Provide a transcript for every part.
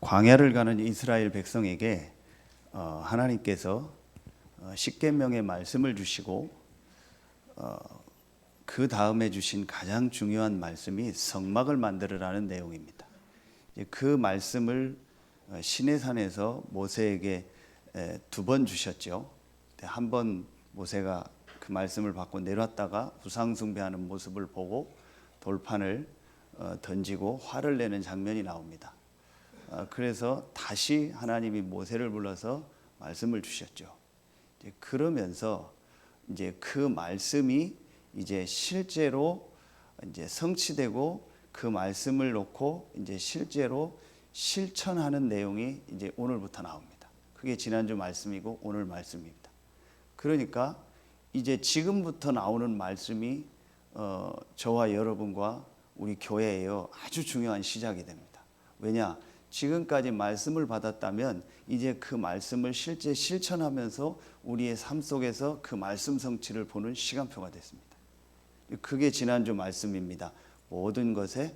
광야를 가는 이스라엘 백성에게 하나님께서 십계명의 말씀을 주시고 그 다음에 주신 가장 중요한 말씀이 성막을 만들으라는 내용입니다. 그 말씀을 시내산에서 모세에게 두 번 주셨죠. 한 번 모세가 그 말씀을 받고 내려왔다가 우상 숭배하는 모습을 보고 돌판을 던지고 화를 내는 장면이 나옵니다. 그래서 다시 하나님이 모세를 불러서 말씀을 주셨죠. 그러면서 이제 그 말씀이 이제 실제로 이제 성취되고 그 말씀을 놓고 이제 실제로 실천하는 내용이 이제 오늘부터 나옵니다. 그게 지난주 말씀이고 오늘 말씀입니다. 그러니까 이제 지금부터 나오는 말씀이 저와 여러분과 우리 교회에요 아주 중요한 시작이 됩니다. 왜냐? 지금까지 말씀을 받았다면 이제 그 말씀을 실제 실천하면서 우리의 삶 속에서 그 말씀 성취를 보는 시간표가 됐습니다. 그게 지난주 말씀입니다. 모든 것의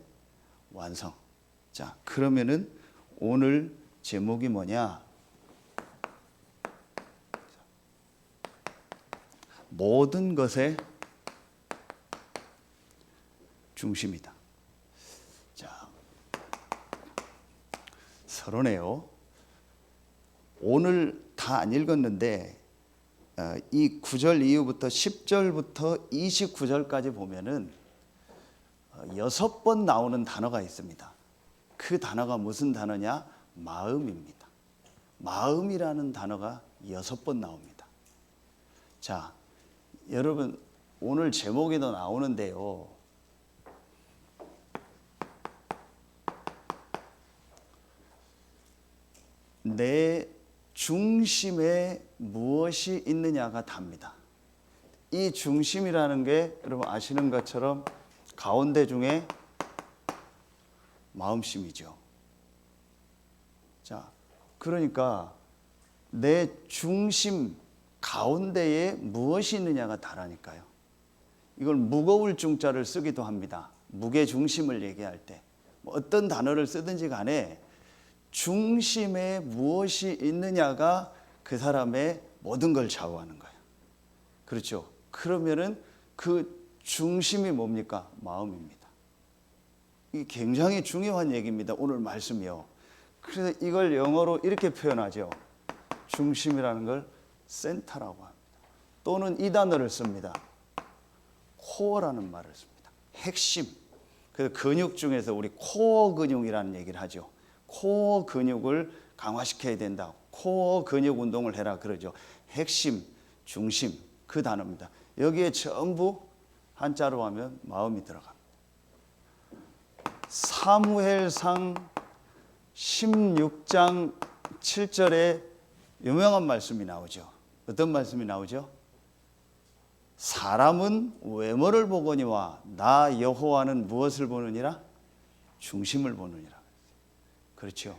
완성. 자, 그러면은 오늘 제목이 뭐냐? 모든 것의 중심이다. 자, 서론해요. 오늘 다 안 읽었는데 이 9절 이후부터 10절부터 29절까지 보면은 6번 나오는 단어가 있습니다. 그 단어가 무슨 단어냐? 마음입니다. 마음이라는 단어가 6번 나옵니다. 자, 여러분 오늘 제목에도 나오는데요. 내 중심에 무엇이 있느냐가 답니다. 이 중심이라는 게 여러분 아시는 것처럼 가운데 중에 마음심이죠. 자, 그러니까 내 중심 가운데에 무엇이 있느냐가 다라니까요. 이걸 무거울 중자를 쓰기도 합니다. 무게 중심을 얘기할 때 어떤 단어를 쓰든지 간에 중심에 무엇이 있느냐가 그 사람의 모든 걸 좌우하는 거예요. 그렇죠? 그러면은 그 중심이 뭡니까? 마음입니다. 이게 굉장히 중요한 얘기입니다. 오늘 말씀이요. 그래서 이걸 영어로 이렇게 표현하죠. 중심이라는 걸 센터라고 합니다. 또는 이 단어를 씁니다. 코어라는 말을 씁니다. 핵심. 그래서 근육 중에서 우리 코어 근육이라는 얘기를 하죠. 코어 근육을 강화시켜야 된다. 코어 근육 운동을 해라 그러죠. 핵심, 중심 그 단어입니다. 여기에 전부 한자로 하면 마음이 들어갑니다. 사무엘상 16장 7절에 유명한 말씀이 나오죠. 어떤 말씀이 나오죠? 사람은 외모를 보거니와 나 여호와는 무엇을 보느니라? 중심을 보느니라. 그렇죠.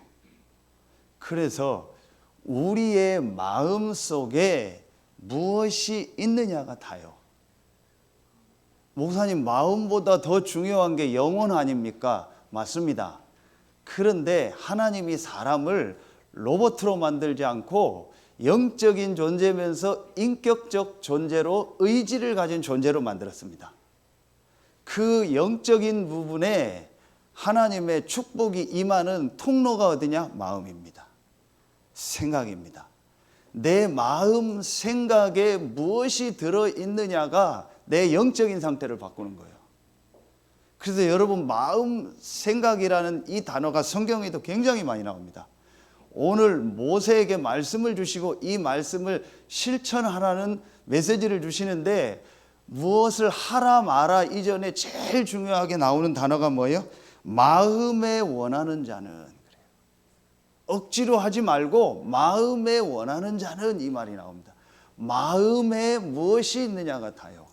그래서 우리의 마음 속에 무엇이 있느냐가 다요. 목사님, 마음보다 더 중요한 게 영혼 아닙니까? 맞습니다. 그런데 하나님이 사람을 로봇으로 만들지 않고 영적인 존재면서 인격적 존재로 의지를 가진 존재로 만들었습니다. 그 영적인 부분에 하나님의 축복이 임하는 통로가 어디냐? 마음입니다. 생각입니다. 내 마음 생각에 무엇이 들어있느냐가 내 영적인 상태를 바꾸는 거예요. 그래서 여러분 마음 생각이라는 이 단어가 성경에도 굉장히 많이 나옵니다. 오늘 모세에게 말씀을 주시고 이 말씀을 실천하라는 메시지를 주시는데 무엇을 하라 마라 이전에 제일 중요하게 나오는 단어가 뭐예요? 마음에 원하는 자는 그래요. 억지로 하지 말고 마음에 원하는 자는 이 말이 나옵니다. 마음에 무엇이 있느냐 같아요.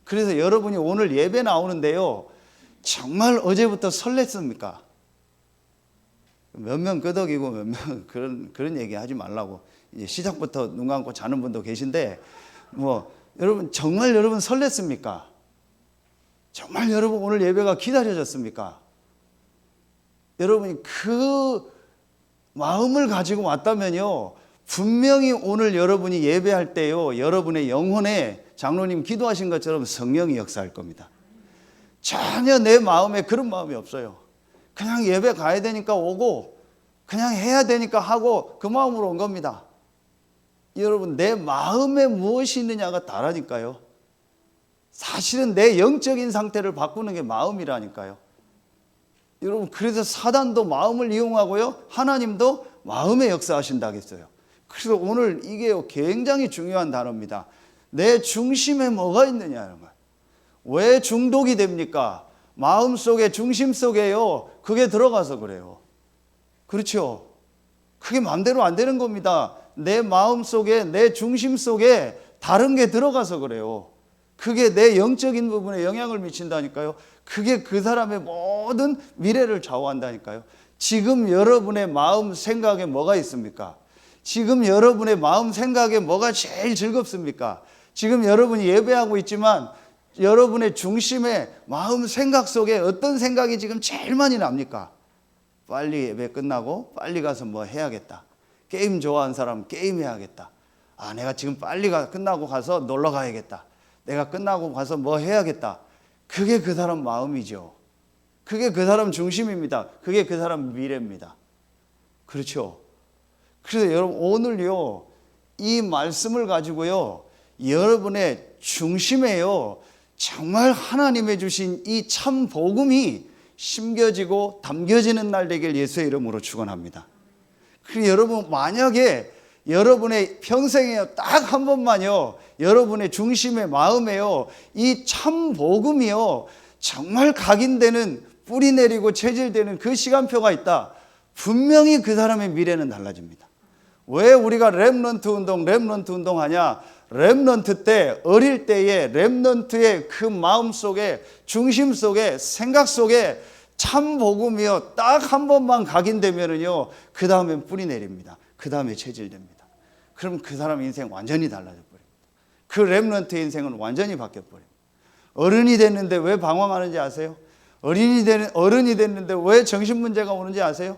그래서 여러분이 오늘 예배 나오는데요. 정말 어제부터 설렜습니까? 몇 명 끄덕이고 몇 명 그런 얘기 하지 말라고. 이제 시작부터 눈 감고 자는 분도 계신데 여러분 정말 여러분 설렜습니까? 정말 여러분 오늘 예배가 기다려졌습니까? 여러분이 그 마음을 가지고 왔다면요, 분명히 오늘 여러분이 예배할 때요, 여러분의 영혼에 장로님 기도하신 것처럼 성령이 역사할 겁니다. 전혀 내 마음에 그런 마음이 없어요. 그냥 예배 가야 되니까 오고 그냥 해야 되니까 하고 그 마음으로 온 겁니다. 여러분, 내 마음에 무엇이 있느냐가 다르니까요. 사실은 내 영적인 상태를 바꾸는 게 마음이라니까요. 여러분, 그래서 사단도 마음을 이용하고요, 하나님도 마음에 역사하신다 했어요. 그래서 오늘 이게 굉장히 중요한 단어입니다. 내 중심에 뭐가 있느냐는 거예요. 왜 중독이 됩니까? 마음속에, 중심 속에요, 그게 들어가서 그래요. 그렇죠? 그게 마음대로 안 되는 겁니다. 내 마음 속에, 내 중심 속에 다른 게 들어가서 그래요. 그게 내 영적인 부분에 영향을 미친다니까요. 그게 그 사람의 모든 미래를 좌우한다니까요. 지금 여러분의 마음 생각에 뭐가 있습니까? 지금 여러분의 마음 생각에 뭐가 제일 즐겁습니까? 지금 여러분이 예배하고 있지만 여러분의 중심에 마음 생각 속에 어떤 생각이 지금 제일 많이 납니까? 빨리 예배 끝나고 빨리 가서 뭐 해야겠다. 게임 좋아하는 사람은 게임 해야겠다. 아, 내가 지금 빨리 끝나고 가서 놀러 가야겠다. 내가 끝나고 가서 뭐 해야겠다. 그게 그 사람 마음이죠. 그게 그 사람 중심입니다. 그게 그 사람 미래입니다. 그렇죠? 그래서 여러분, 오늘요, 이 말씀을 가지고요, 여러분의 중심에요, 정말 하나님의 주신 이 참 복음이 심겨지고 담겨지는 날 되길 예수의 이름으로 축원합니다. 그리고 여러분, 만약에 여러분의 평생에 딱 한 번만요, 여러분의 중심의 마음에요, 이 참 복음이요, 정말 각인되는, 뿌리 내리고 체질되는 그 시간표가 있다. 분명히 그 사람의 미래는 달라집니다. 왜 우리가 렘넌트 운동 하냐? 렘넌트 때, 어릴 때의 렘넌트의 그 마음 속에, 중심 속에, 생각 속에 참 복음이요, 딱 한 번만 각인되면은요, 그 다음엔 뿌리 내립니다. 그 다음에 체질됩니다. 그럼 그 사람 인생 완전히 달라져 버립니다. 그 렘넌트의 인생은 완전히 바뀌어 버립니다. 어른이 됐는데 왜 방황하는지 아세요? 어른이 됐는데 왜 정신 문제가 오는지 아세요?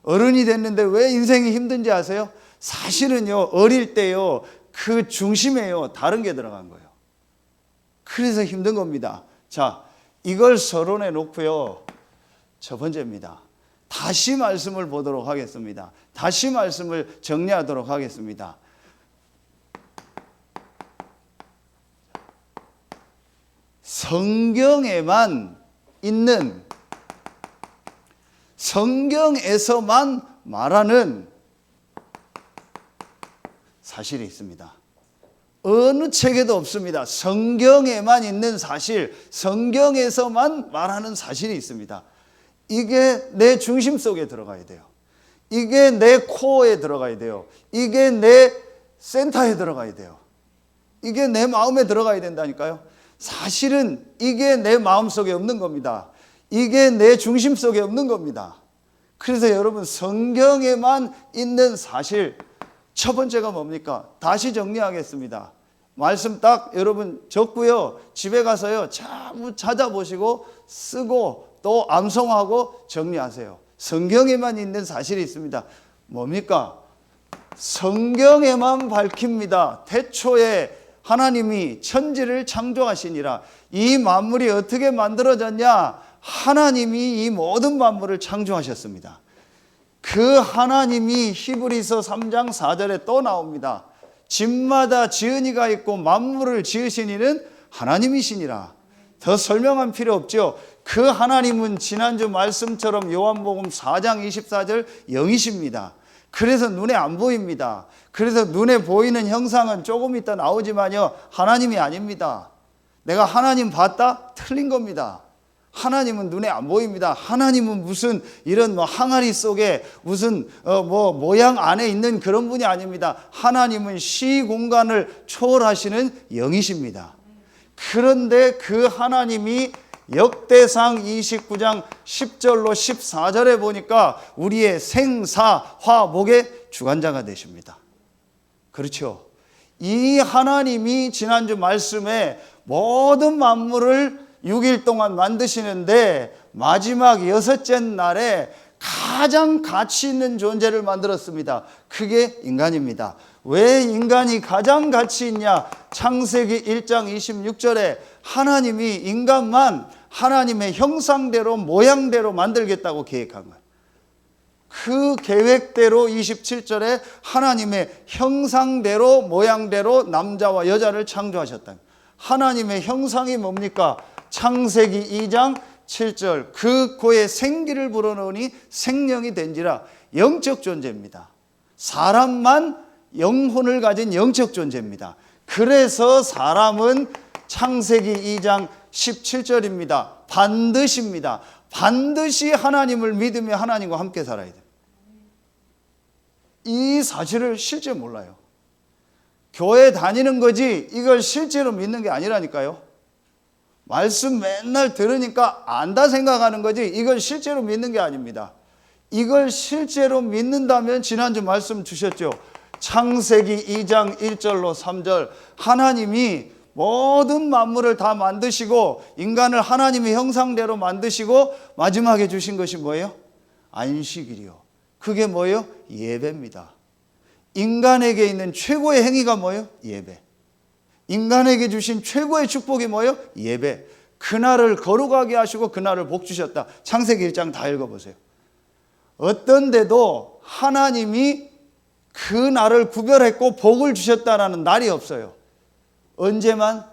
어른이 됐는데 왜 인생이 힘든지 아세요? 사실은요, 어릴 때요, 그 중심에요, 다른 게 들어간 거예요. 그래서 힘든 겁니다. 자, 이걸 서론에 놓고요, 첫 번째입니다. 다시 말씀을 보도록 하겠습니다. 다시 말씀을 정리하도록 하겠습니다. 성경에만 있는, 성경에서만 말하는 사실이 있습니다. 어느 책에도 없습니다. 성경에만 있는 사실, 성경에서만 말하는 사실이 있습니다. 이게 내 중심 속에 들어가야 돼요. 이게 내 코어에 들어가야 돼요. 이게 내 센터에 들어가야 돼요. 이게 내 마음에 들어가야 된다니까요. 사실은 이게 내 마음 속에 없는 겁니다. 이게 내 중심 속에 없는 겁니다. 그래서 여러분, 성경에만 있는 사실, 첫 번째가 뭡니까? 다시 정리하겠습니다. 말씀 딱 여러분 적고요, 집에 가서요, 참 찾아보시고 쓰고 또 암송하고 정리하세요. 성경에만 있는 사실이 있습니다. 뭡니까? 성경에만 밝힙니다. 태초에 하나님이 천지를 창조하시니라. 이 만물이 어떻게 만들어졌냐? 하나님이 이 모든 만물을 창조하셨습니다. 그 하나님이 히브리서 3장 4절에 또 나옵니다. 집마다 지은이가 있고 만물을 지으신 이는 하나님이시니라. 더 설명할 필요 없죠. 그 하나님은 지난주 말씀처럼 요한복음 4장 24절 영이십니다. 그래서 눈에 안 보입니다. 그래서 눈에 보이는 형상은 조금 있다 나오지만요, 하나님이 아닙니다. 내가 하나님 봤다? 틀린 겁니다. 하나님은 눈에 안 보입니다. 하나님은 무슨 이런 항아리 속에 무슨 모양 안에 있는 그런 분이 아닙니다. 하나님은 시공간을 초월하시는 영이십니다. 그런데 그 하나님이 역대상 29장 10절로 14절에 보니까 우리의 생사 화목의 주관자가 되십니다. 그렇죠? 이 하나님이 지난주 말씀에 모든 만물을 6일 동안 만드시는데 마지막 6째 날에 가장 가치 있는 존재를 만들었습니다. 그게 인간입니다. 왜 인간이 가장 가치 있냐? 창세기 1장 26절에 하나님이 인간만 하나님의 형상대로 모양대로 만들겠다고 계획한 거예요. 그 계획대로 27절에 하나님의 형상대로 모양대로 남자와 여자를 창조하셨다. 하나님의 형상이 뭡니까? 창세기 2장 7절 그 코에 생기를 불어넣으니 생명이 된지라. 영적 존재입니다. 사람만 영혼을 가진 영적 존재입니다. 그래서 사람은 창세기 2장 17절입니다. 반드시입니다. 반드시 하나님을 믿으며 하나님과 함께 살아야 돼요. 이 사실을 실제 몰라요. 교회 다니는 거지 이걸 실제로 믿는 게 아니라니까요. 말씀 맨날 들으니까 안다 생각하는 거지 이걸 실제로 믿는 게 아닙니다. 이걸 실제로 믿는다면 지난주 말씀 주셨죠. 창세기 2장 1절로 3절 하나님이 모든 만물을 다 만드시고 인간을 하나님의 형상대로 만드시고 마지막에 주신 것이 뭐예요? 안식일이요. 그게 뭐예요? 예배입니다. 인간에게 있는 최고의 행위가 뭐예요? 예배. 인간에게 주신 최고의 축복이 뭐예요? 예배. 그날을 거룩하게 하시고 그날을 복 주셨다. 창세기 1장 다 읽어보세요. 어떤 데도 하나님이 그 날을 구별했고 복을 주셨다라는 날이 없어요. 언제만?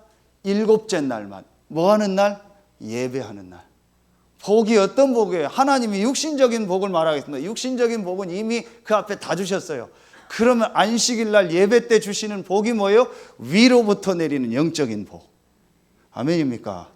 일곱째 날만. 뭐 하는 날? 예배하는 날. 복이 어떤 복이에요? 하나님이 육신적인 복을 말하겠습니다. 육신적인 복은 이미 그 앞에 다 주셨어요. 그러면 안식일 날 예배 때 주시는 복이 뭐예요? 위로부터 내리는 영적인 복. 아멘입니까?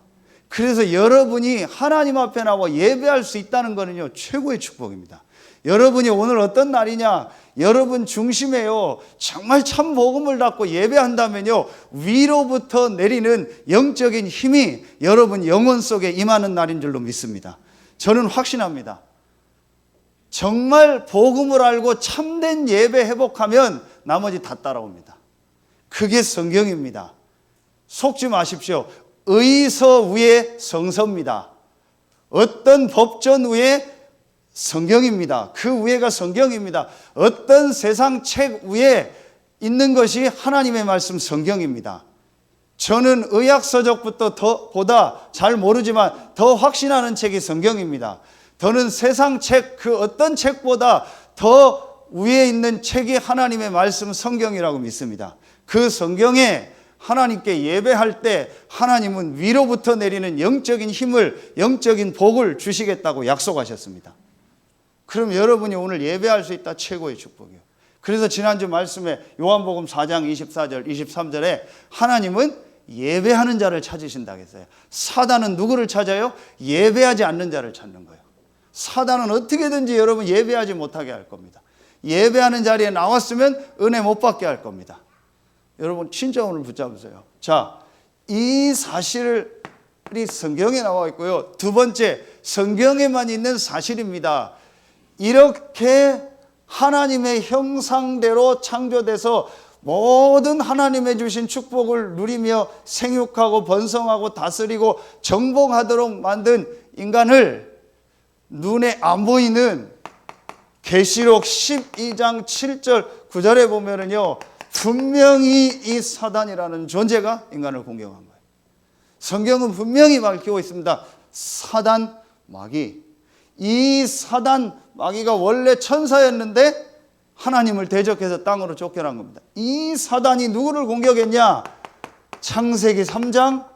그래서 여러분이 하나님 앞에 나와 예배할 수 있다는 거는요, 최고의 축복입니다. 여러분이 오늘 어떤 날이냐? 여러분 중심에요, 정말 참 복음을 받고 예배한다면요, 위로부터 내리는 영적인 힘이 여러분 영혼 속에 임하는 날인 줄로 믿습니다. 저는 확신합니다. 정말 복음을 알고 참된 예배 회복하면 나머지 다 따라옵니다. 그게 성경입니다. 속지 마십시오. 의서 위에 성서입니다. 어떤 법전 위에 성경입니다. 그 위에가 성경입니다. 어떤 세상 책 위에 있는 것이 하나님의 말씀 성경입니다. 저는 의학서적부터 보다 잘 모르지만 더 확신하는 책이 성경입니다. 저는 세상 책, 그 어떤 책보다 더 위에 있는 책이 하나님의 말씀 성경이라고 믿습니다. 그 성경에 하나님께 예배할 때 하나님은 위로부터 내리는 영적인 힘을, 영적인 복을 주시겠다고 약속하셨습니다. 그럼 여러분이 오늘 예배할 수 있다, 최고의 축복이에요. 그래서 지난주 말씀에 요한복음 4장 24절, 23절에 하나님은 예배하는 자를 찾으신다고 했어요. 사단은 누구를 찾아요? 예배하지 않는 자를 찾는 거예요. 사단은 어떻게든지 여러분 예배하지 못하게 할 겁니다. 예배하는 자리에 나왔으면 은혜 못 받게 할 겁니다. 여러분 진짜 오늘 붙잡으세요. 자, 이 사실이 성경에 나와 있고요. 두 번째, 성경에만 있는 사실입니다. 이렇게 하나님의 형상대로 창조돼서 모든 하나님의 주신 축복을 누리며 생육하고 번성하고 다스리고 정복하도록 만든 인간을 눈에 안 보이는 계시록 12장 7절 9절에 보면은요, 분명히 이 사단이라는 존재가 인간을 공격한 거예요. 성경은 분명히 밝히고 있습니다. 사단 마귀. 이 사단 마귀가 원래 천사였는데 하나님을 대적해서 땅으로 쫓겨난 겁니다. 이 사단이 누구를 공격했냐? 창세기 3장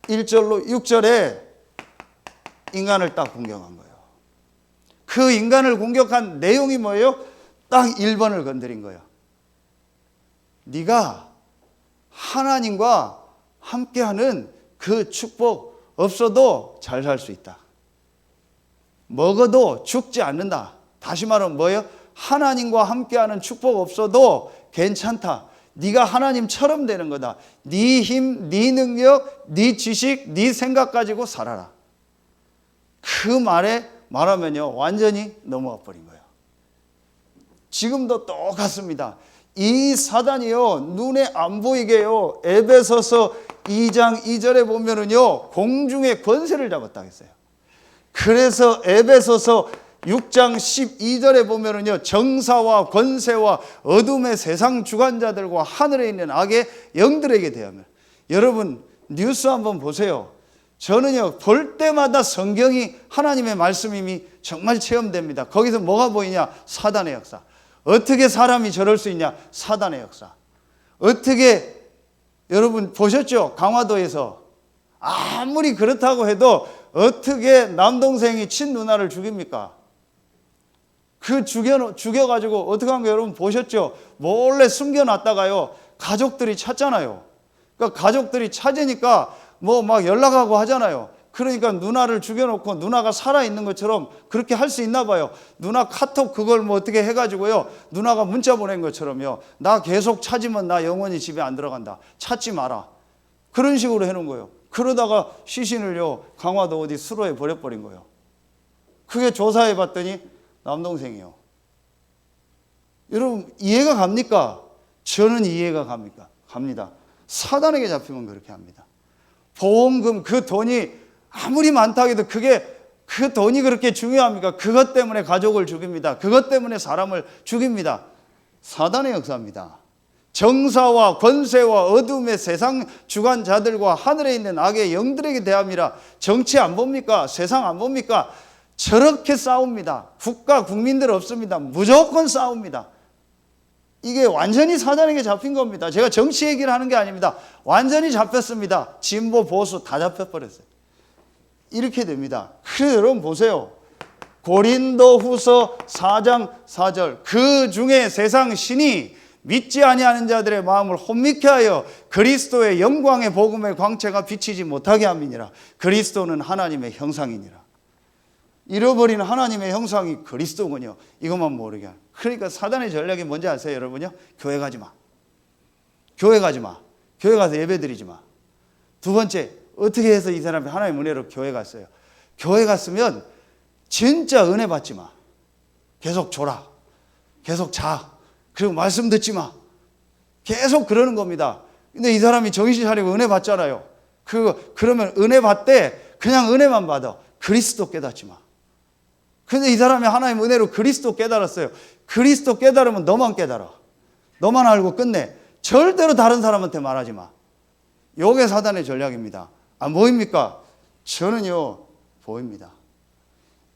1절로 6절에 인간을 딱 공격한 거예요. 그 인간을 공격한 내용이 뭐예요? 딱 1번을 건드린 거예요. 네가 하나님과 함께하는 그 축복 없어도 잘 살 수 있다. 먹어도 죽지 않는다. 다시 말하면 뭐예요? 하나님과 함께하는 축복 없어도 괜찮다. 네가 하나님처럼 되는 거다. 네 힘, 네 능력, 네 지식, 네 생각 가지고 살아라. 그 말에 말하면요, 완전히 넘어가 버린 거예요. 지금도 똑같습니다. 이 사단이요, 눈에 안 보이게요, 에베소서 2장 2절에 보면은요, 공중의 권세를 잡았다 했어요. 그래서 에베소서 6장 12절에 보면은요, 정사와 권세와 어둠의 세상 주관자들과 하늘에 있는 악의 영들에게 대하며. 여러분 뉴스 한번 보세요. 저는요 볼 때마다 성경이 하나님의 말씀임이 정말 체험됩니다. 거기서 뭐가 보이냐? 사단의 역사. 어떻게 사람이 저럴 수 있냐? 사단의 역사. 어떻게 여러분 보셨죠? 강화도에서 아무리 그렇다고 해도 어떻게 남동생이 친누나를 죽입니까? 그 죽여가지고 어떻게 한 거 여러분 보셨죠? 몰래 숨겨놨다가요 가족들이 찾잖아요. 그러니까 가족들이 찾으니까 뭐 막 연락하고 하잖아요. 그러니까 누나를 죽여놓고 누나가 살아있는 것처럼 그렇게 할 수 있나 봐요. 누나 카톡 그걸 뭐 어떻게 해가지고요 누나가 문자 보낸 것처럼요, 나 계속 찾으면 나 영원히 집에 안 들어간다, 찾지 마라, 그런 식으로 해놓은 거예요. 그러다가 시신을요 강화도 어디 수로에 버려버린 거예요. 그게 조사해 봤더니 남동생이요. 여러분 이해가 갑니까? 저는 이해가 갑니다. 사단에게 잡히면 그렇게 합니다. 보험금 그 돈이 아무리 많다 해도 그 돈이 그렇게 중요합니까? 그것 때문에 가족을 죽입니다. 그것 때문에 사람을 죽입니다. 사단의 역사입니다. 정사와 권세와 어둠의 세상 주관자들과 하늘에 있는 악의 영들에게 대함이라. 정치 안 봅니까? 세상 안 봅니까? 저렇게 싸웁니다. 국가 국민들 없습니다. 무조건 싸웁니다. 이게 완전히 사단에게 잡힌 겁니다. 제가 정치 얘기를 하는 게 아닙니다. 완전히 잡혔습니다. 진보 보수 다 잡혀버렸어요. 이렇게 됩니다. 그래서 여러분 보세요. 고린도후서 4장 4절 그 중에 세상 신이 믿지 아니하는 자들의 마음을 혼미케 하여 그리스도의 영광의 복음의 광채가 비치지 못하게 함이니라. 그리스도는 하나님의 형상이니라. 잃어버린 하나님의 형상이 그리스도군요. 이것만 모르게 하는. 그러니까 사단의 전략이 뭔지 아세요 여러분요? 교회 가지 마. 교회 가지 마. 교회 가서 예배 드리지 마. 두 번째, 어떻게 해서 이 사람이 하나님의 은혜로 교회 갔어요? 교회 갔으면 진짜 은혜 받지 마. 계속 졸아. 계속 자. 그리고 말씀 듣지 마. 계속 그러는 겁니다. 근데 이 사람이 정신 차리고 은혜 받잖아요. 그러면 은혜 받되 그냥 은혜만 받아. 그리스도 깨닫지 마. 근데 이 사람이 하나님의 은혜로 그리스도 깨달았어요. 그리스도 깨달으면 너만 깨달아. 너만 알고 끝내. 절대로 다른 사람한테 말하지 마. 요게 사단의 전략입니다. 안 보입니까? 저는요 보입니다.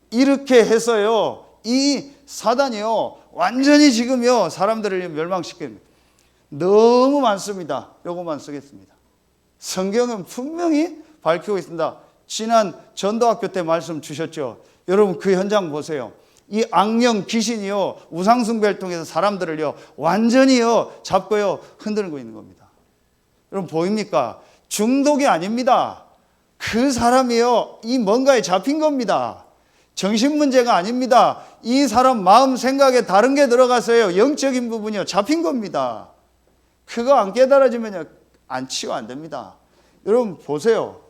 이렇게 해서요 이 사단이요 완전히 지금요 사람들을 멸망시킵니다. 너무 많습니다. 요것만 쓰겠습니다. 성경은 분명히 밝히고 있습니다. 지난 전도학교 때 말씀 주셨죠. 여러분 그 현장 보세요. 이 악령 귀신이요 우상숭배를 통해서 사람들을요 완전히요 잡고요 흔들고 있는 겁니다. 여러분 보입니까? 중독이 아닙니다. 그 사람이요 이 뭔가에 잡힌 겁니다. 정신 문제가 아닙니다. 이 사람 마음 생각에 다른 게 들어가서요 영적인 부분이요 잡힌 겁니다. 그거 안 깨달아지면요 안 치유 안 됩니다. 여러분 보세요.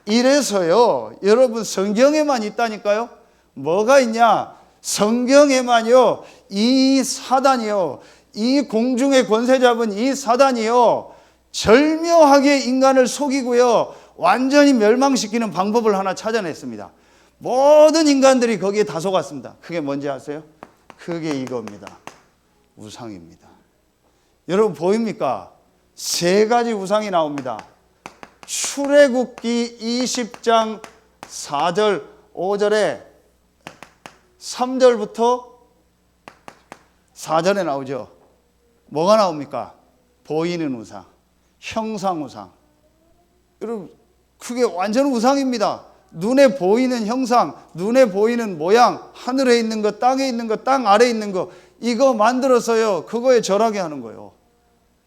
이래서요 여러분 성경에만 있다니까요. 뭐가 있냐? 성경에만요 이 사단이요 이 공중의 권세 잡은 이 사단이요 절묘하게 인간을 속이고요 완전히 멸망시키는 방법을 하나 찾아냈습니다. 모든 인간들이 거기에 다 속았습니다. 그게 뭔지 아세요? 그게 이겁니다. 우상입니다. 여러분 보입니까? 세 가지 우상이 나옵니다. 출애굽기 20장 4절 5절에 3절부터 4절에 나오죠. 뭐가 나옵니까? 보이는 우상, 형상 우상. 여러분 그게 완전 우상입니다. 눈에 보이는 형상, 눈에 보이는 모양, 하늘에 있는 것, 땅에 있는 것, 땅 아래에 있는 것 이거 만들어서요 그거에 절하게 하는 거예요.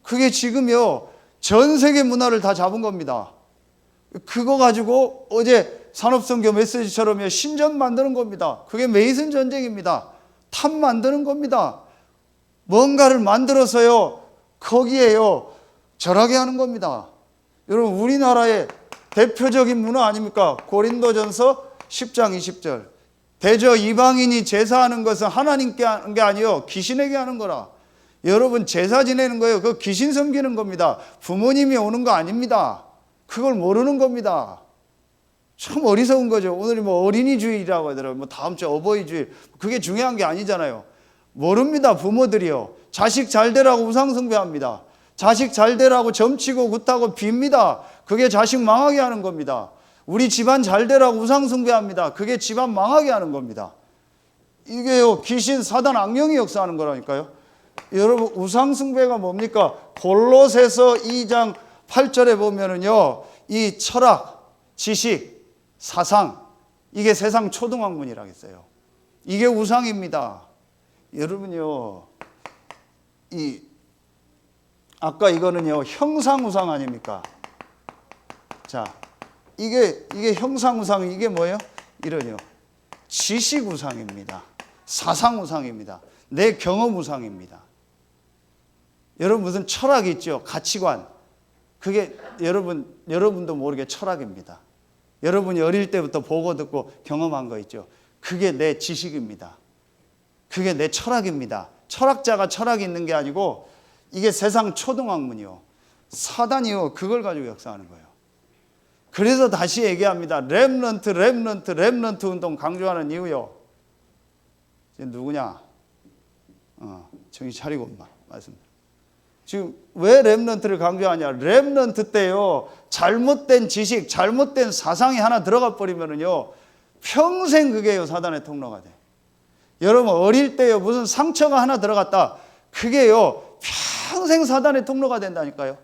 그게 지금요 전 세계 문화를 다 잡은 겁니다. 그거 가지고 어제 산업선교 메시지처럼요 신전 만드는 겁니다. 그게 메이슨 전쟁입니다. 탑 만드는 겁니다. 뭔가를 만들어서요 거기에요 절하게 하는 겁니다. 여러분 우리나라의 대표적인 문화 아닙니까? 고린도전서 10장 20절 대저 이방인이 제사하는 것은 하나님께 하는 게 아니요 귀신에게 하는 거라. 여러분 제사 지내는 거예요. 그 귀신 섬기는 겁니다. 부모님이 오는 거 아닙니다. 그걸 모르는 겁니다. 참 어리석은 거죠. 오늘이 뭐 어린이주일이라고 하더라고요. 뭐 다음 주 어버이주일. 그게 중요한 게 아니잖아요. 모릅니다. 부모들이요. 자식 잘 되라고 우상숭배합니다. 자식 잘 되라고 점치고 굿하고 빕니다. 그게 자식 망하게 하는 겁니다. 우리 집안 잘 되라고 우상숭배합니다. 그게 집안 망하게 하는 겁니다. 이게요, 귀신, 사단, 악령이 역사하는 거라니까요. 여러분, 우상숭배가 뭡니까? 골로새서 2장 8절에 보면은요, 이 철학, 지식, 사상, 이게 세상 초등학문이라고 했어요. 이게 우상입니다. 여러분요, 아까 이거는요, 형상우상 아닙니까? 자, 이게 형상우상이 이게 뭐예요? 이런요, 지식우상입니다. 사상우상입니다. 내 경험우상입니다. 여러분 무슨 철학이 있죠? 가치관. 그게 여러분도 모르게 철학입니다. 여러분이 어릴 때부터 보고 듣고 경험한 거 있죠? 그게 내 지식입니다. 그게 내 철학입니다. 철학자가 철학이 있는 게 아니고 이게 세상 초등학문이요. 사단이요. 그걸 가지고 역사하는 거예요. 그래서 다시 얘기합니다. 렘넌트 운동 강조하는 이유요. 누구냐? 정신 차리고 말씀드립니다. 지금 왜 렘넌트를 강조하냐? 렘넌트 때요, 잘못된 지식, 잘못된 사상이 하나 들어가 버리면은요, 평생 그게요, 사단의 통로가 돼. 여러분, 어릴 때요, 무슨 상처가 하나 들어갔다. 그게요, 평생 사단의 통로가 된다니까요.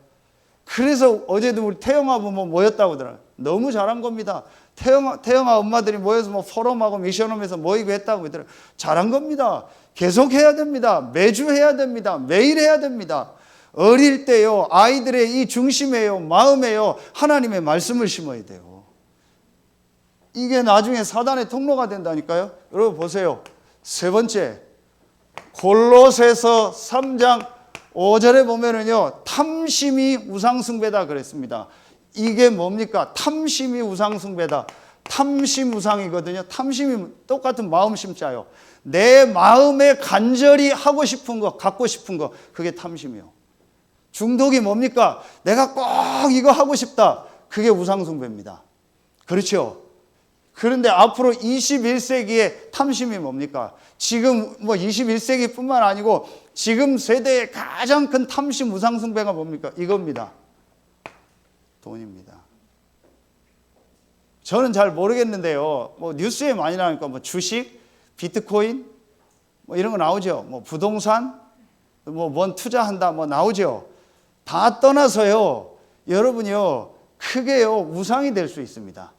그래서 어제도 우리 태영아 부모 모였다고 들어요. 너무 잘한 겁니다. 태영아 엄마들이 모여서 뭐 포럼하고 미션홈에서 모이고 했다고 그러더라고요. 잘한 겁니다. 계속 해야 됩니다. 매주 해야 됩니다. 매일 해야 됩니다. 어릴 때요, 아이들의 이 중심에요, 마음에요, 하나님의 말씀을 심어야 돼요. 이게 나중에 사단의 통로가 된다니까요. 여러분 보세요. 세 번째, 골로새서 3장 5절에 보면은요, 탐심이 우상숭배다 그랬습니다. 이게 뭡니까? 탐심이 우상숭배다. 탐심 우상이거든요. 탐심이 똑같은 마음 심자요. 내 마음에 간절히 하고 싶은 거, 갖고 싶은 거, 그게 탐심이요. 중독이 뭡니까? 내가 꼭 이거 하고 싶다. 그게 우상숭배입니다. 그렇죠? 그런데 앞으로 21세기의 탐심이 뭡니까? 지금 뭐 21세기뿐만 아니고 지금 세대의 가장 큰 탐심 우상숭배가 뭡니까? 이겁니다. 돈입니다. 저는 잘 모르겠는데요. 뭐 뉴스에 많이 나오니까 뭐 주식, 비트코인 뭐 이런 거 나오죠. 뭐 부동산, 뭐 뭔 투자한다 뭐 나오죠. 다 떠나서요. 여러분이요. 크게요. 우상이 될 수 있습니다.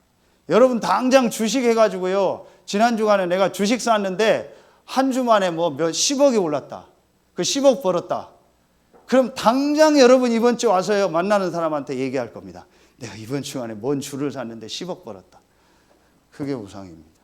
여러분 당장 주식 해가지고요. 지난 주간에 내가 주식 샀는데 한 주 만에 뭐 몇 10억이 올랐다. 그 10억 벌었다. 그럼 당장 여러분 이번 주 와서요. 만나는 사람한테 얘기할 겁니다. 내가 이번 주간에 뭔 주를 샀는데 10억 벌었다. 그게 우상입니다.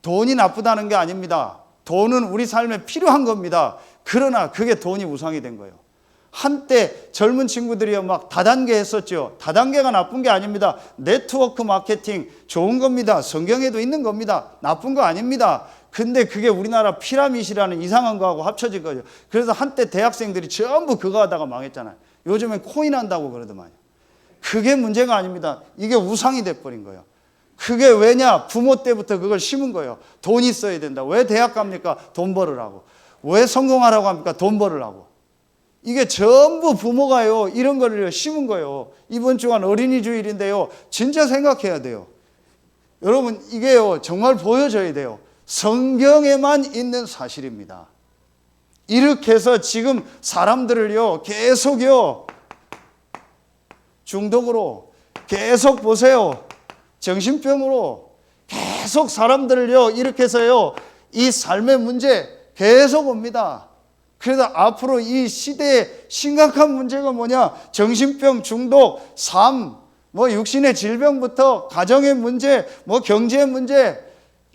돈이 나쁘다는 게 아닙니다. 돈은 우리 삶에 필요한 겁니다. 그러나 그게 돈이 우상이 된 거예요. 한때 젊은 친구들이요 막 다단계 했었죠. 다단계가 나쁜 게 아닙니다. 네트워크 마케팅 좋은 겁니다. 성경에도 있는 겁니다. 나쁜 거 아닙니다. 근데 그게 우리나라 피라밋이라는 이상한 거하고 합쳐진 거죠. 그래서 한때 대학생들이 전부 그거 하다가 망했잖아요. 요즘엔 코인 한다고 그러더만요. 그게 문제가 아닙니다. 이게 우상이 돼버린 거예요. 그게 왜냐? 부모 때부터 그걸 심은 거예요. 돈 있어야 된다. 왜 대학 갑니까? 돈 벌으라고. 왜 성공하라고 합니까? 돈 벌으라고. 이게 전부 부모가요, 이런 거를 심은 거예요. 이번 주간 어린이 주일인데요, 진짜 생각해야 돼요. 여러분, 이게요, 정말 보여져야 돼요. 성경에만 있는 사실입니다. 이렇게 해서 지금 사람들을요, 계속요, 중독으로, 계속 보세요. 정신병으로, 계속 사람들을요, 이렇게 해서요, 이 삶의 문제 계속 옵니다. 그래서 앞으로 이 시대의 심각한 문제가 뭐냐? 정신병, 중독, 삶, 뭐 육신의 질병부터 가정의 문제, 뭐 경제의 문제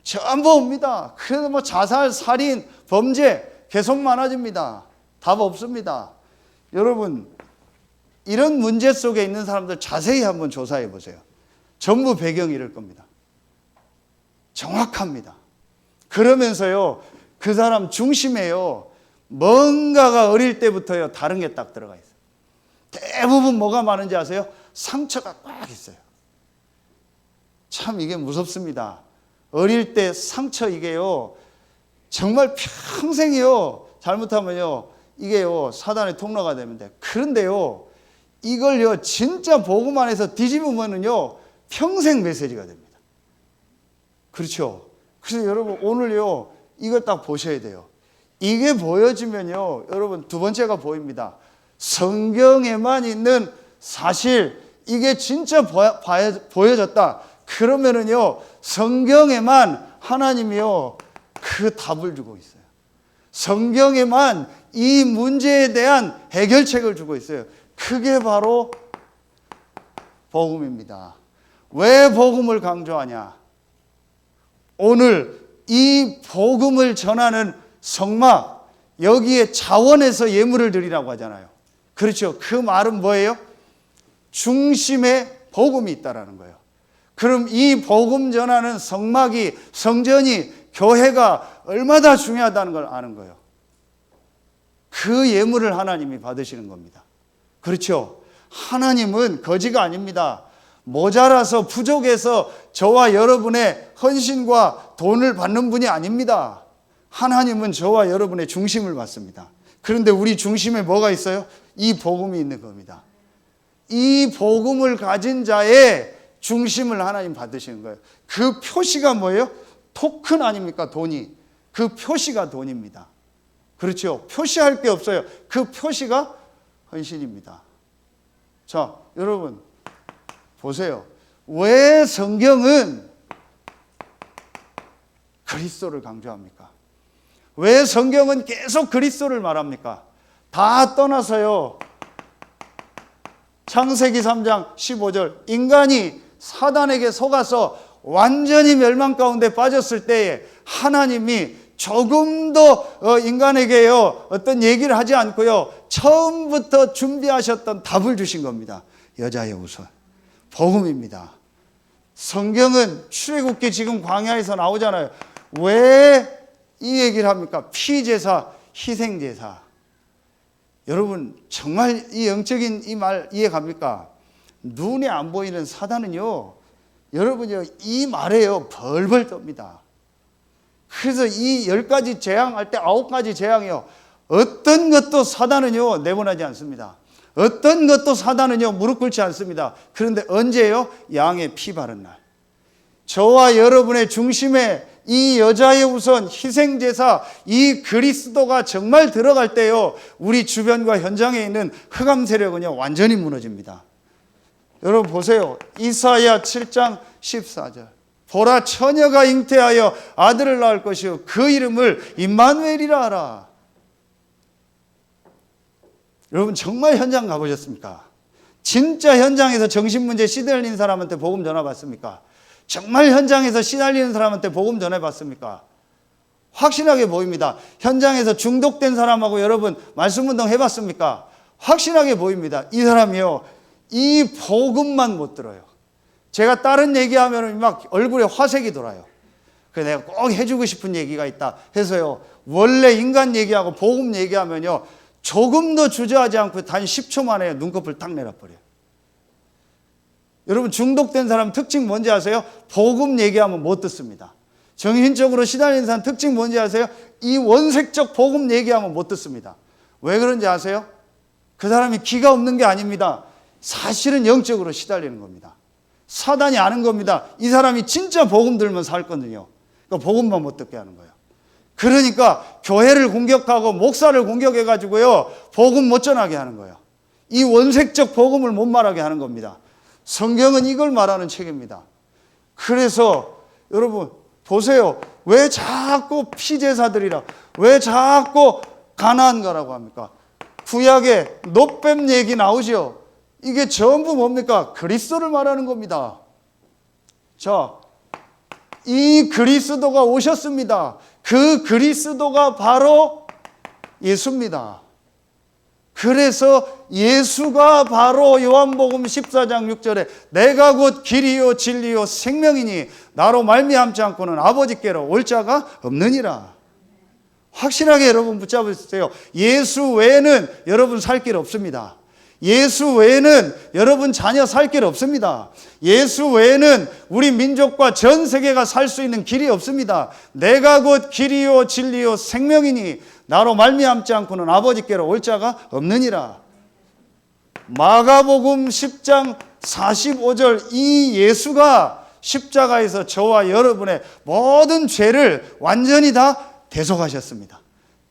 전부 옵니다. 그래서 뭐 자살, 살인, 범죄 계속 많아집니다. 답 없습니다. 여러분, 이런 문제 속에 있는 사람들 자세히 한번 조사해 보세요. 전부 배경이 이럴 겁니다. 정확합니다. 그러면서요, 그 사람 중심에요, 뭔가가 어릴 때부터요, 다른 게 딱 들어가 있어요. 대부분 뭐가 많은지 아세요? 상처가 꽉 있어요. 참 이게 무섭습니다. 어릴 때 상처 이게요, 정말 평생이요, 잘못하면요, 이게요, 사단의 통로가 됩니다. 그런데요, 이걸요, 진짜 복음 안에서 뒤집으면은요, 평생 메시지가 됩니다. 그렇죠? 그래서 여러분, 오늘요, 이걸 딱 보셔야 돼요. 이게 보여지면요, 여러분, 두 번째가 보입니다. 성경에만 있는 사실, 이게 진짜 보여졌다. 그러면은요, 성경에만 하나님이요, 그 답을 주고 있어요. 성경에만 이 문제에 대한 해결책을 주고 있어요. 그게 바로 복음입니다. 왜 복음을 강조하냐? 오늘 이 복음을 전하는 성막, 여기에 자원해서 예물을 드리라고 하잖아요. 그렇죠? 그 말은 뭐예요? 중심에 복음이 있다라는 거예요. 그럼 이 복음 전하는 성막이, 성전이, 교회가 얼마나 중요하다는 걸 아는 거예요. 그 예물을 하나님이 받으시는 겁니다. 그렇죠? 하나님은 거지가 아닙니다. 모자라서 부족해서 저와 여러분의 헌신과 돈을 받는 분이 아닙니다. 하나님은 저와 여러분의 중심을 받습니다. 그런데 우리 중심에 뭐가 있어요? 이 복음이 있는 겁니다. 이 복음을 가진 자의 중심을 하나님 받으시는 거예요. 그 표시가 뭐예요? 토큰 아닙니까? 돈이. 그 표시가 돈입니다. 그렇죠? 표시할 게 없어요. 그 표시가 헌신입니다. 자, 여러분 보세요. 왜 성경은 그리스도를 강조합니까? 왜 성경은 계속 그리스도를 말합니까? 다 떠나서요, 창세기 3장 15절, 인간이 사단에게 속아서 완전히 멸망 가운데 빠졌을 때에 하나님이 조금도 인간에게요, 어떤 얘기를 하지 않고요, 처음부터 준비하셨던 답을 주신 겁니다. 여자의 우선. 복음입니다. 성경은 출애굽기 지금 광야에서 나오잖아요. 왜 이 얘기를 합니까? 피제사, 희생제사. 여러분, 정말 이 영적인 이 말 이해 갑니까? 눈에 안 보이는 사단은요, 여러분요, 이 말에요, 벌벌 떱니다. 그래서 이 10가지 재앙할 때 9가지 재앙이요, 어떤 것도 사단은요, 내보내지 않습니다. 어떤 것도 사단은요, 무릎 꿇지 않습니다. 그런데 언제요? 양의 피 바른 날. 저와 여러분의 중심에 이 여자의 우선, 희생제사, 이 그리스도가 정말 들어갈 때요, 우리 주변과 현장에 있는 흑암 세력은요, 완전히 무너집니다. 여러분 보세요. 이사야 7장 14절. 보라, 처녀가 잉태하여 아들을 낳을 것이요 그 이름을 임마누엘이라 하라. 여러분 정말 현장 가보셨습니까? 진짜 현장에서 정신문제 시달리는 사람한테 복음 전해봤습니까? 정말 현장에서 시달리는 사람한테 복음 전해봤습니까? 확실하게 보입니다. 현장에서 중독된 사람하고 여러분 말씀운동 해봤습니까? 확실하게 보입니다. 이 사람이요, 이 복음만 못 들어요. 제가 다른 얘기하면 막 얼굴에 화색이 돌아요. 그래서 내가 꼭 해주고 싶은 얘기가 있다 해서요, 원래 인간 얘기하고 복음 얘기하면요, 조금도 주저하지 않고 단 10초 만에 눈꺼풀 딱 내려버려요. 여러분 중독된 사람 특징 뭔지 아세요? 복음 얘기하면 못 듣습니다. 정신적으로 시달리는 사람 특징 뭔지 아세요? 이 원색적 복음 얘기하면 못 듣습니다. 왜 그런지 아세요? 그 사람이 기가 없는 게 아닙니다. 사실은 영적으로 시달리는 겁니다. 사단이 아는 겁니다. 이 사람이 진짜 복음 들면 살 거거든요. 그러니까 복음만 못 듣게 하는 거예요. 그러니까 교회를 공격하고 목사를 공격해가지고요, 복음 못 전하게 하는 거예요. 이 원색적 복음을 못 말하게 하는 겁니다. 성경은 이걸 말하는 책입니다. 그래서 여러분 보세요. 왜 자꾸 피제사들이라, 왜 자꾸 가나안가라고 합니까? 구약에 놋뱀 얘기 나오죠. 이게 전부 뭡니까? 그리스도를 말하는 겁니다. 자, 이 그리스도가 오셨습니다. 그 그리스도가 바로 예수입니다. 그래서 예수가 바로 요한복음 14장 6절에 내가 곧 길이요 진리요 생명이니 나로 말미암지 않고는 아버지께로 올 자가 없느니라. 확실하게 여러분 붙잡으세요. 예수 외에는 여러분 살 길 없습니다. 예수 외에는 여러분 자녀 살 길 없습니다. 예수 외에는 우리 민족과 전 세계가 살 수 있는 길이 없습니다. 내가 곧 길이요 진리요 생명이니 나로 말미암지 않고는 아버지께로 올 자가 없느니라. 마가복음 10장 45절, 이 예수가 십자가에서 저와 여러분의 모든 죄를 완전히 다 대속하셨습니다.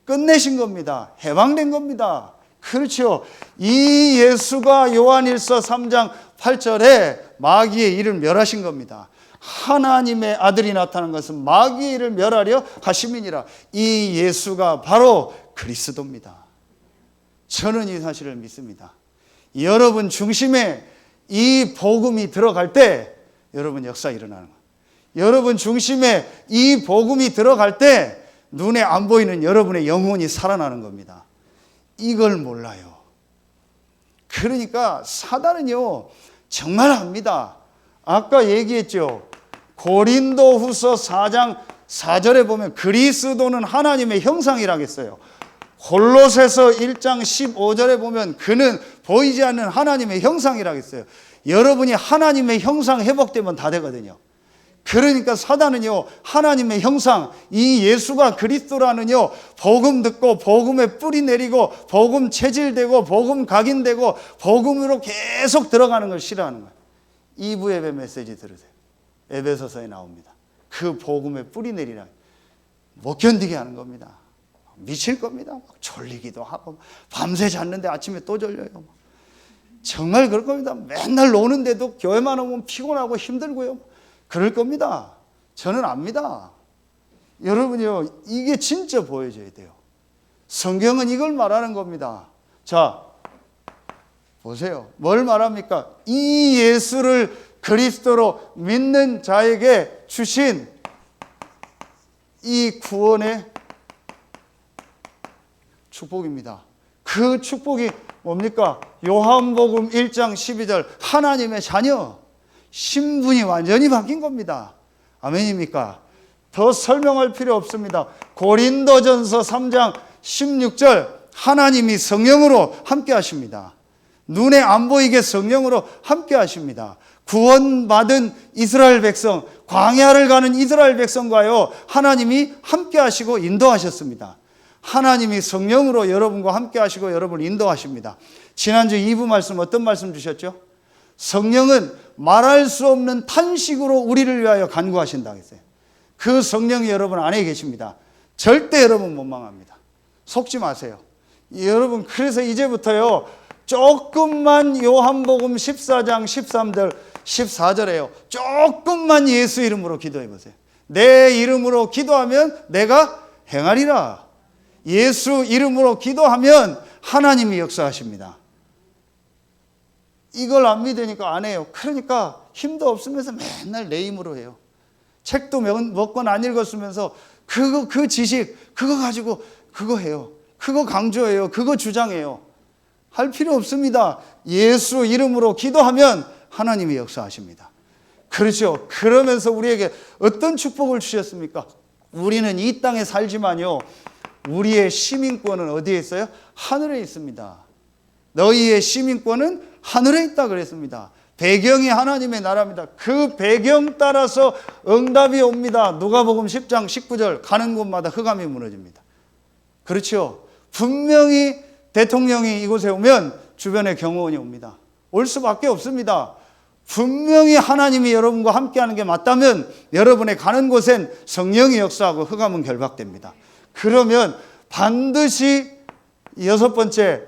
끝내신 겁니다. 해방된 겁니다. 그렇죠. 이 예수가 요한일서 3장 8절에 마귀의 일을 멸하신 겁니다. 하나님의 아들이 나타난 것은 마귀의 일을 멸하려 하심이니라. 이 예수가 바로 그리스도입니다. 저는 이 사실을 믿습니다. 여러분 중심에 이 복음이 들어갈 때 여러분 역사 일어나는 거예요. 여러분 중심에 이 복음이 들어갈 때 눈에 안 보이는 여러분의 영혼이 살아나는 겁니다. 이걸 몰라요. 그러니까 사단은요 정말 압니다. 아까 얘기했죠. 고린도후서 4장 4절에 보면 그리스도는 하나님의 형상이라고 했어요. 골로새서 1장 15절에 보면 그는 보이지 않는 하나님의 형상이라고 했어요. 여러분이 하나님의 형상 회복되면 다 되거든요. 그러니까 사단은요 하나님의 형상, 이 예수가 그리스도라는요 복음 듣고 복음에 뿌리 내리고 복음 체질되고 복음 각인되고 복음으로 계속 들어가는 걸 싫어하는 거예요. 2부 예배 메시지 들으세요. 에베소서에 나옵니다. 그 복음에 뿌리 내리라. 못 견디게 하는 겁니다. 미칠 겁니다. 막 졸리기도 하고 밤새 잤는데 아침에 또 졸려요. 정말 그럴 겁니다. 맨날 노는데도 교회만 오면 피곤하고 힘들고요. 그럴 겁니다. 저는 압니다. 여러분이요, 이게 진짜 보여줘야 돼요. 성경은 이걸 말하는 겁니다. 자, 보세요. 뭘 말합니까? 이 예수를 그리스도로 믿는 자에게 주신 이 구원의 축복입니다. 그 축복이 뭡니까? 요한복음 1장 12절 하나님의 자녀, 신분이 완전히 바뀐 겁니다. 아멘입니까? 더 설명할 필요 없습니다. 고린도전서 3장 16절 하나님이 성령으로 함께 하십니다. 눈에 안 보이게 성령으로 함께 하십니다. 구원받은 이스라엘 백성, 광야를 가는 이스라엘 백성과요 하나님이 함께 하시고 인도하셨습니다. 하나님이 성령으로 여러분과 함께 하시고 여러분을 인도하십니다. 지난주 2부 말씀 어떤 말씀 주셨죠? 성령은 말할 수 없는 탄식으로 우리를 위하여 간구하신다고 했어요. 그 성령이 여러분 안에 계십니다. 절대 여러분 못 망합니다. 속지 마세요. 여러분 그래서 이제부터요 조금만 요한복음 14장 13절 14절에요 조금만 예수 이름으로 기도해 보세요. 내 이름으로 기도하면 내가 행하리라. 예수 이름으로 기도하면 하나님이 역사하십니다. 이걸 안 믿으니까 안 해요. 그러니까 힘도 없으면서 맨날 내 힘으로 해요. 책도 몇 권 안 읽었으면서 그 지식 그거 가지고 그거 해요. 그거 강조해요. 그거 주장해요. 할 필요 없습니다. 예수 이름으로 기도하면 하나님이 역사하십니다. 그렇죠. 그러면서 우리에게 어떤 축복을 주셨습니까? 우리는 이 땅에 살지만요 우리의 시민권은 어디에 있어요? 하늘에 있습니다. 너희의 시민권은 하늘에 있다 그랬습니다. 배경이 하나님의 나라입니다. 그 배경 따라서 응답이 옵니다. 누가복음 10장 19절 가는 곳마다 흑암이 무너집니다. 그렇죠. 분명히 대통령이 이곳에 오면 주변에 경호원이 옵니다. 올 수밖에 없습니다. 분명히 하나님이 여러분과 함께하는 게 맞다면 여러분의 가는 곳엔 성령이 역사하고 흑암은 결박됩니다. 그러면 반드시 여섯 번째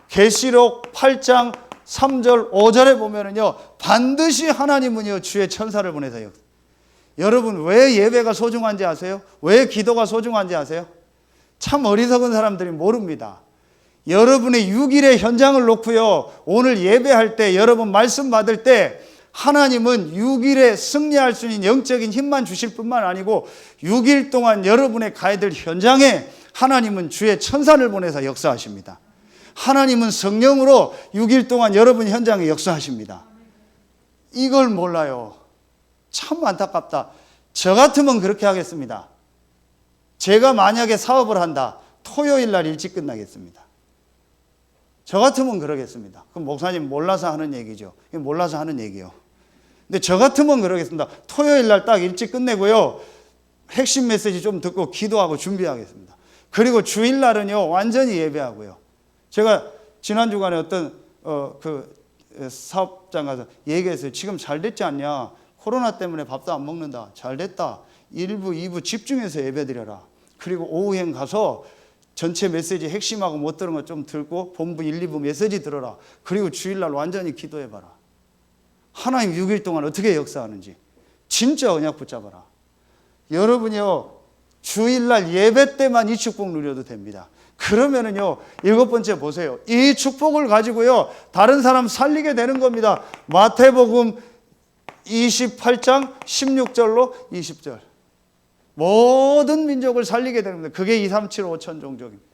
계시록 8장 3절 5절에 보면은요 반드시 하나님은요 주의 천사를 보내서 여러분 왜 예배가 소중한지 아세요? 왜 기도가 소중한지 아세요? 참 어리석은 사람들이 모릅니다. 여러분의 6일의 현장을 놓고요 오늘 예배할 때 여러분 말씀 받을 때 하나님은 6일에 승리할 수 있는 영적인 힘만 주실 뿐만 아니고 6일 동안 여러분의 가야 될 현장에 하나님은 주의 천사를 보내서 역사하십니다. 하나님은 성령으로 6일 동안 여러분 현장에 역사하십니다. 이걸 몰라요. 참 안타깝다. 저 같으면 그렇게 하겠습니다. 제가 만약에 사업을 한다. 토요일 날 일찍 끝나겠습니다. 저 같으면 그러겠습니다. 그럼 목사님 몰라서 하는 얘기죠. 몰라서 하는 얘기요. 근데 저 같으면 그러겠습니다. 토요일 날 딱 일찍 끝내고요. 핵심 메시지 좀 듣고 기도하고 준비하겠습니다. 그리고 주일 날은요 완전히 예배하고요. 제가 지난 주간에 어떤 사업장 가서 얘기했어요. 지금 잘 됐지 않냐? 코로나 때문에 밥도 안 먹는다. 잘 됐다. 1부, 2부 집중해서 예배드려라. 그리고 오후엔 가서 전체 메시지 핵심하고 못 들은 거 좀 들고 본부 1, 2부 메시지 들어라. 그리고 주일날 완전히 기도해봐라. 하나님 6일 동안 어떻게 역사하는지 진짜 언약 붙잡아라. 여러분이요 주일날 예배 때만 이 축복 누려도 됩니다. 그러면은요 7번째 보세요. 이 축복을 가지고요 다른 사람 살리게 되는 겁니다. 마태복음 28장 16절로 20절. 모든 민족을 살리게 되는 겁니다. 그게 2, 3, 7, 5천 종족입니다.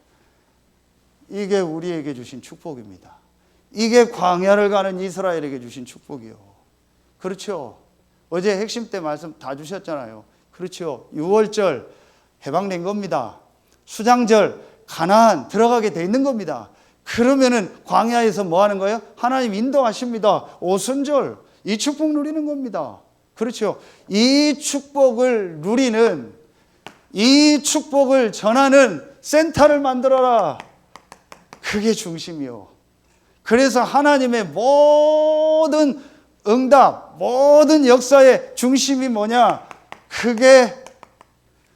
이게 우리에게 주신 축복입니다. 이게 광야를 가는 이스라엘에게 주신 축복이요. 그렇죠. 어제 핵심 때 말씀 다 주셨잖아요. 그렇죠. 6월절 해방된 겁니다. 수장절 가나안 들어가게 돼 있는 겁니다. 그러면은 광야에서 뭐 하는 거예요? 하나님 인도하십니다. 오순절 이 축복 누리는 겁니다. 그렇죠. 이 축복을 누리는, 이 축복을 전하는 센터를 만들어라. 그게 중심이요. 그래서 하나님의 모든 응답, 모든 역사의 중심이 뭐냐? 그게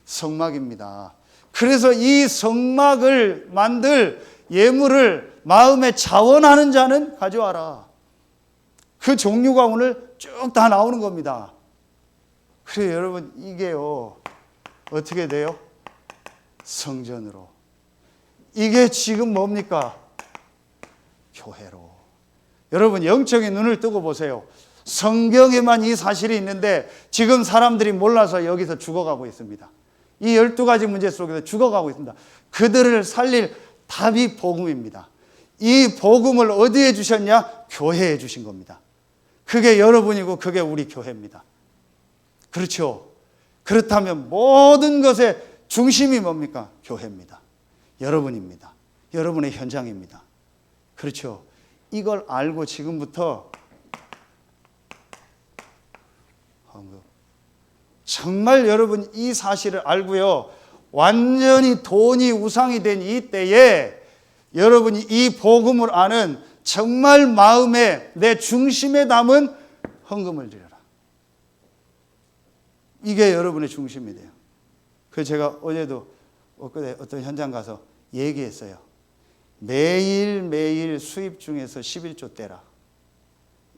성막입니다. 그래서 이 성막을 만들 예물을 마음에 자원하는 자는 가져와라. 그 종류가 오늘 쭉 다 나오는 겁니다. 그래서 여러분 이게요 어떻게 돼요? 성전으로. 이게 지금 뭡니까? 교회로. 여러분 영적인 눈을 뜨고 보세요. 성경에만 이 사실이 있는데 지금 사람들이 몰라서 여기서 죽어가고 있습니다. 이 12가지 문제 속에서 죽어가고 있습니다. 그들을 살릴 답이 복음입니다. 이 복음을 어디에 주셨냐? 교회에 주신 겁니다. 그게 여러분이고 그게 우리 교회입니다. 그렇죠. 그렇다면 모든 것의 중심이 뭡니까? 교회입니다. 여러분입니다. 여러분의 현장입니다. 그렇죠. 이걸 알고 지금부터 정말 여러분 이 사실을 알고요 완전히 돈이 우상이 된 이 때에 여러분이 이 복음을 아는 정말 마음에 내 중심에 담은 헌금을 드려라. 이게 여러분의 중심이 돼요. 그래서 제가 어제도 어떤 현장 가서 얘기했어요. 매일매일 수입 중에서 11조 떼라.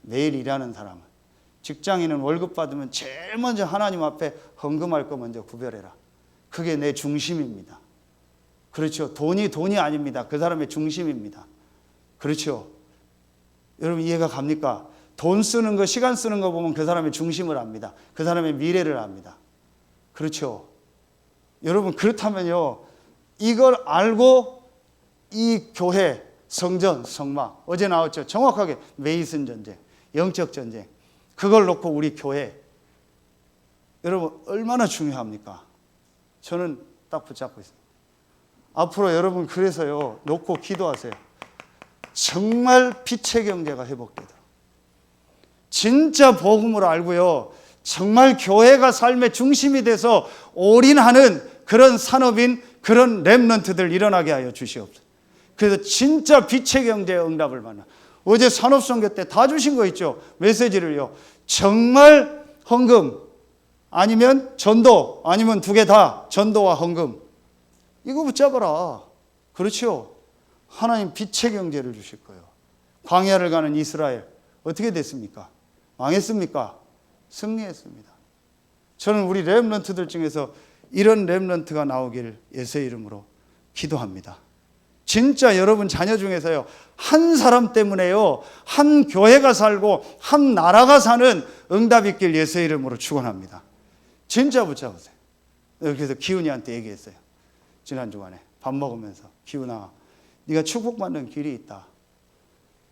매일 일하는 사람은. 직장인은 월급 받으면 제일 먼저 하나님 앞에 헌금할 거 먼저 구별해라. 그게 내 중심입니다. 그렇죠. 돈이 아닙니다. 그 사람의 중심입니다. 그렇죠. 여러분 이해가 갑니까? 돈 쓰는 거, 시간 쓰는 거 보면 그 사람의 중심을 압니다. 그 사람의 미래를 압니다. 그렇죠. 여러분 그렇다면요. 이걸 알고 이 교회, 성전, 성막 어제 나왔죠. 정확하게 메이슨 전쟁, 영적 전쟁. 그걸 놓고 우리 교회 여러분 얼마나 중요합니까? 저는 딱 붙잡고 있습니다. 앞으로 여러분 그래서요 놓고 기도하세요. 정말 빛의 경제가 회복되도록 진짜 복음을 알고요 정말 교회가 삶의 중심이 돼서 올인하는 그런 산업인 그런 렘넌트들 일어나게 하여 주시옵소서. 그래서 진짜 빛의 경제의 응답을 받는 어제 산업선교 때 다 주신 거 있죠. 메시지를요. 정말 헌금 아니면 전도 아니면 두 개 다 전도와 헌금. 이거 붙잡아라. 그렇죠. 하나님 빛의 경제를 주실 거예요. 광야를 가는 이스라엘 어떻게 됐습니까? 망했습니까? 승리했습니다. 저는 우리 렘넌트들 중에서 이런 렘넌트가 나오길 예수의 이름으로 기도합니다. 진짜 여러분 자녀 중에서요 한 사람 때문에요 한 교회가 살고 한 나라가 사는 응답이 있길 예수의 이름으로 축원합니다. 진짜 붙잡으세요. 그래서 기훈이한테 얘기했어요. 지난 주간에 밥 먹으면서 기훈아 네가 축복받는 길이 있다.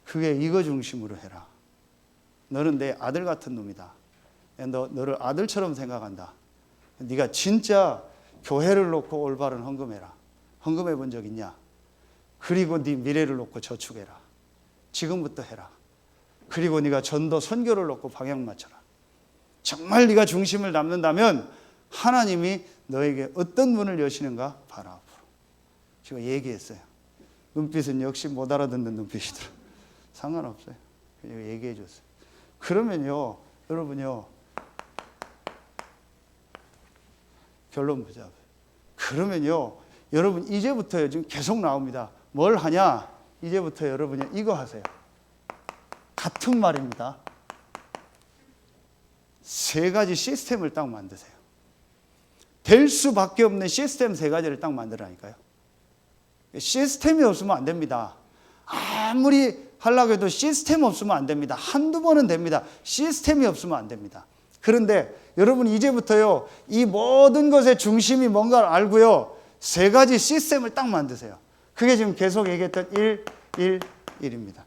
그게 이거 중심으로 해라. 너는 내 아들 같은 놈이다. 너를 아들처럼 생각한다. 네가 진짜 교회를 놓고 올바른 헌금해라. 헌금해 본 적 있냐? 그리고 네 미래를 놓고 저축해라. 지금부터 해라. 그리고 네가 전도 선교를 놓고 방향 맞춰라. 정말 네가 중심을 담는다면 하나님이 너에게 어떤 문을 여시는가 봐라. 앞으로. 제가 얘기했어요. 눈빛은 역시 못 알아듣는 눈빛이더라. 상관없어요. 그냥 얘기해 줬어요. 그러면요, 여러분요, 결론 보자. 그러면요, 여러분 이제부터요, 지금 계속 나옵니다. 뭘 하냐? 이제부터 여러분이 이거 하세요. 같은 말입니다. 3가지 시스템을 딱 만드세요. 될 수밖에 없는 시스템 3가지를 딱 만들라니까요. 시스템이 없으면 안 됩니다. 아무리 하려고 해도 시스템 없으면 안 됩니다. 한두 번은 됩니다. 시스템이 없으면 안 됩니다. 그런데 여러분 이제부터요, 이 모든 것의 중심이 뭔가를 알고요, 3가지 시스템을 딱 만드세요. 그게 지금 계속 얘기했던 1입니다.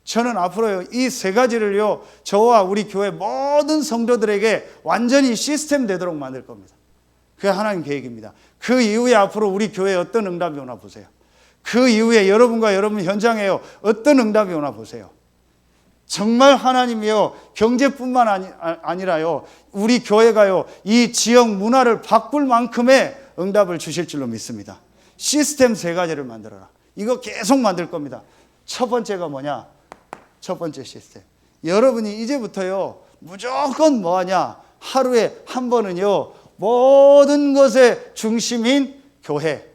저는 앞으로요, 이 3가지를요, 저와 우리 교회 모든 성도들에게 완전히 시스템 되도록 만들 겁니다. 그게 하나님 계획입니다. 그 이후에 앞으로 우리 교회에 어떤 응답이 오나 보세요. 그 이후에 여러분과 여러분 현장에요, 어떤 응답이 오나 보세요. 정말 하나님이요, 경제뿐만 아니라요, 우리 교회가요, 이 지역 문화를 바꿀 만큼의 응답을 주실 줄로 믿습니다. 시스템 3가지를 만들어라. 이거 계속 만들 겁니다. 첫 번째가 뭐냐? 첫 번째 시스템. 여러분이 이제부터요, 무조건 뭐하냐? 하루에 한 번은요, 모든 것의 중심인 교회,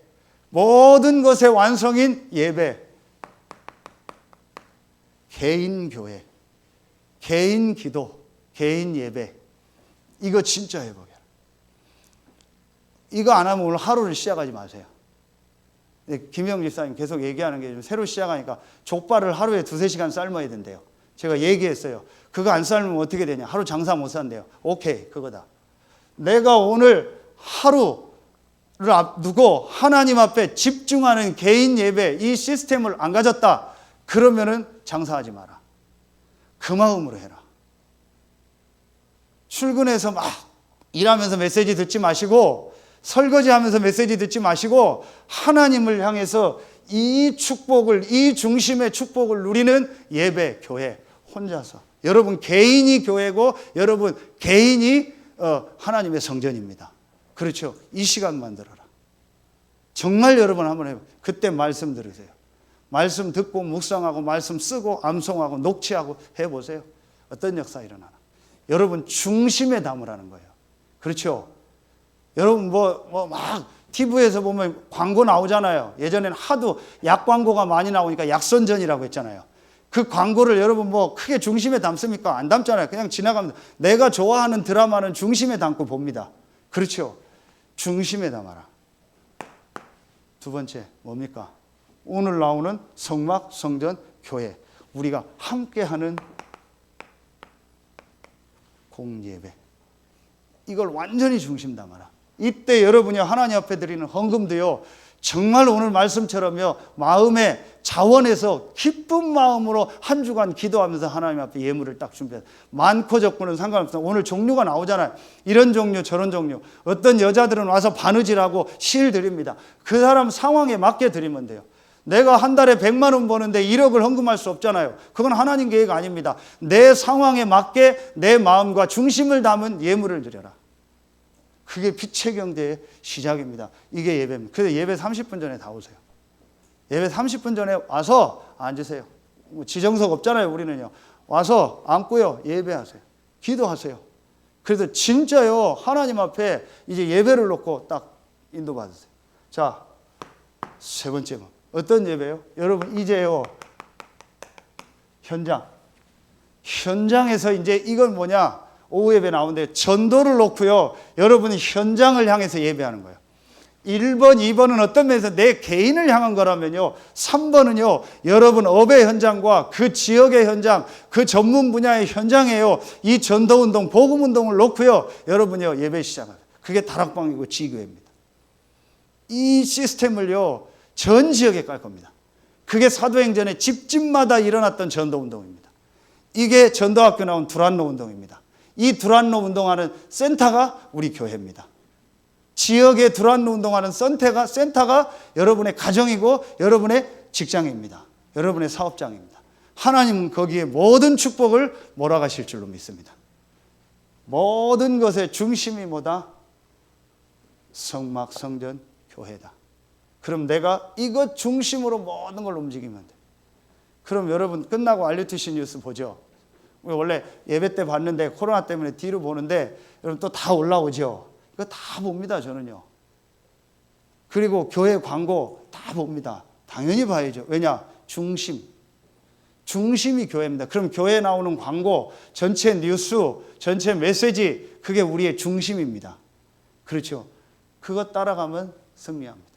모든 것의 완성인 예배, 개인 교회, 개인 기도, 개인 예배, 이거 진짜 해보게. 이거 안 하면 오늘 하루를 시작하지 마세요. 김영 집사님 계속 얘기하는 게 좀 새로 시작하니까 족발을 하루에 2-3시간 삶아야 된대요. 제가 얘기했어요. 그거 안 삶으면 어떻게 되냐? 하루 장사 못 산대요. 오케이, 그거다. 내가 오늘 하루를 앞두고 하나님 앞에 집중하는 개인 예배, 이 시스템을 안 가졌다. 그러면은 장사하지 마라. 그 마음으로 해라. 출근해서 막 일하면서 메시지 듣지 마시고, 설거지하면서 메시지 듣지 마시고, 하나님을 향해서 이 축복을, 이 중심의 축복을 누리는 예배, 교회, 혼자서. 여러분 개인이 교회고 여러분 개인이 하나님의 성전입니다. 그렇죠? 이 시간 만들어라. 정말 여러분 한번 해보세요. 그때 말씀 들으세요. 말씀 듣고 묵상하고 말씀 쓰고 암송하고 녹취하고 해보세요. 어떤 역사 일어나나. 여러분 중심에 담으라는 거예요. 그렇죠? 여러분 막 TV에서 보면 광고 나오잖아요. 예전에는 하도 약 광고가 많이 나오니까 약선전이라고 했잖아요. 그 광고를 여러분 크게 중심에 담습니까? 안 담잖아요. 그냥 지나갑니다. 내가 좋아하는 드라마는 중심에 담고 봅니다. 그렇죠? 중심에 담아라. 두 번째 뭡니까? 오늘 나오는 성막, 성전, 교회, 우리가 함께하는 공예배, 이걸 완전히 중심 담아라. 이때 여러분이 하나님 앞에 드리는 헌금도요, 정말 오늘 말씀처럼요, 마음의 자원에서 기쁜 마음으로 한 주간 기도하면서 하나님 앞에 예물을 딱 준비해요. 많고 적고는 상관없어요. 오늘 종류가 나오잖아요. 이런 종류 저런 종류. 어떤 여자들은 와서 바느질하고 실 드립니다. 그 사람 상황에 맞게 드리면 돼요. 내가 한 달에 100만 원 버는데 1억을 헌금할 수 없잖아요. 그건 하나님 계획 아닙니다. 내 상황에 맞게 내 마음과 중심을 담은 예물을 드려라. 그게 빛의 경제의 시작입니다. 이게 예배입니다. 그래서 예배 30분 전에 다 오세요. 예배 30분 전에 와서 앉으세요. 지정석 없잖아요, 우리는요. 와서 앉고요, 예배하세요. 기도하세요. 그래서 진짜요, 하나님 앞에 이제 예배를 놓고 딱 인도받으세요. 자, 세 번째 번. 어떤 예배요? 여러분, 이제요, 현장에서 이제 이건 뭐냐? 오후 예배 나오는데 전도를 놓고요, 여러분이 현장을 향해서 예배하는 거예요. 1번, 2번은 어떤 면에서 내 개인을 향한 거라면요, 3번은요, 여러분 업의 현장과 그 지역의 현장, 그 전문 분야의 현장에요, 이 전도운동, 복음운동을 놓고요, 여러분이요, 예배 시작하세요. 그게 다락방이고 지교회입니다. 이 시스템을요, 전 지역에 깔 겁니다. 그게 사도행전의 집집마다 일어났던 전도운동입니다. 이게 전도학교 나온 두란노 운동입니다. 이 두란노 운동하는 센터가 우리 교회입니다. 지역의 두란노 운동하는 센터가 여러분의 가정이고 여러분의 직장입니다. 여러분의 사업장입니다. 하나님은 거기에 모든 축복을 몰아가실 줄로 믿습니다. 모든 것의 중심이 뭐다? 성막, 성전, 교회다. 그럼 내가 이것 중심으로 모든 걸 움직이면 돼. 그럼 여러분 끝나고 RUTC 뉴스 보죠. 우리 원래 예배 때 봤는데 코로나 때문에 뒤로 보는데 여러분 또 다 올라오죠. 이거 다 봅니다, 저는요. 그리고 교회 광고 다 봅니다. 당연히 봐야죠. 왜냐? 중심이 교회입니다. 그럼 교회에 나오는 광고, 전체 뉴스, 전체 메시지, 그게 우리의 중심입니다. 그렇죠? 그것 따라가면 승리합니다.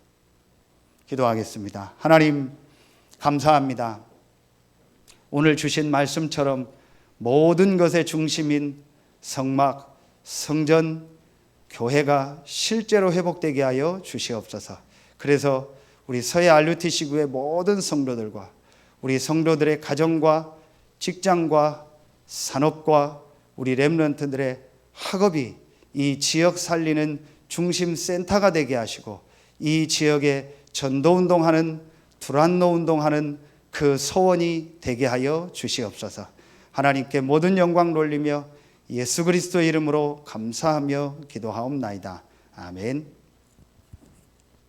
기도하겠습니다. 하나님 감사합니다. 오늘 주신 말씀처럼 모든 것의 중심인 성막, 성전, 교회가 실제로 회복되게 하여 주시옵소서. 그래서 우리 서해 RUTC구의 모든 성도들과 우리 성도들의 가정과 직장과 산업과 우리 렘넌트들의 학업이 이 지역 살리는 중심 센터가 되게 하시고 이 지역에 전도운동하는 두란노운동하는 그 소원이 되게 하여 주시옵소서. 하나님께 모든 영광 돌리며 예수 그리스도의 이름으로 감사하며 기도하옵나이다. 아멘.